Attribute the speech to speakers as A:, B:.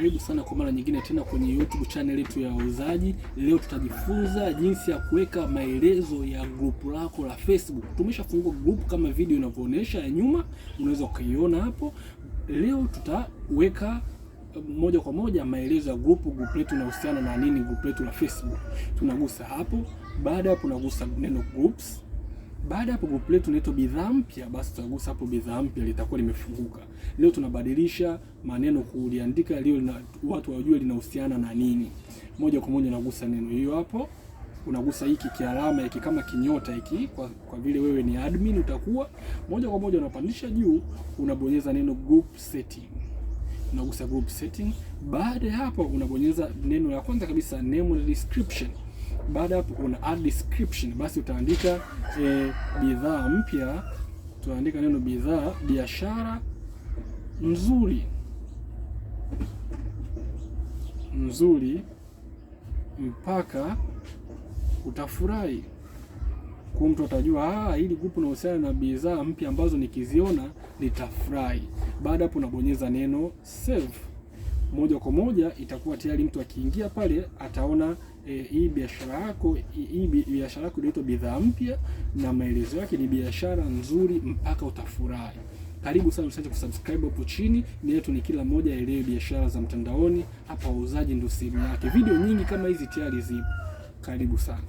A: Karibu sana kwa mara nyingine tena kwenye YouTube channel yetu ya wauzaji. Leo tutajifunza jinsi ya kuweka maelezo ya group lako la Facebook. Tumeshafungua group kama video inavyoonyesha ya nyuma, unaweza ukaiona hapo. Leo tutaweka moja kwa moja maelezo ya group letu inahusiana na nini, group letu la Facebook. Tunagusa hapo, baada hapo unagusa neno groups. Baada hapo group letu inaitwa bidhaa mpya, basi tutagusa hapo bidhaa mpya, litakuwa limefunguka. Leo tunabadilisha maneno kuliandika leo watu wajue linahusiana na nini. Moja kwa moja unagusa neno hiyo hapo. Unagusa hiki kialama hiki kama kinyota hiki, kwa vile wewe ni admin utakuwa moja kwa moja unapandisha juu, unabonyeza neno group setting. Unagusa group setting. Baada ya hapo unabonyeza neno la kwanza kabisa, name and description. Baada hapo kuna add description, basi utaandika bidhaa mpya. Tuandika neno bidhaa, biashara nzuri mpaka utafurahi. Kwa mtu atajua hili grupu linahusiana na bidhaa mpya ambazo nikiziona nitafurahi. Baada hapo unabonyeza neno save. Moja kwa moja itakuwa tayari mtu akiingia pale ataona hii biashara yako inaitwa bidhaa mpya na maelezo yake ni biashara nzuri mpaka utafurahi. Karibu sana, usiache kusubscribe hapo chini. Ni yetu ni kila mmoja aelewe biashara za mtandaoni. Hapa wauzaji ndio sehemu yake. Video nyingi kama hizi tayari zipo. Karibu sana.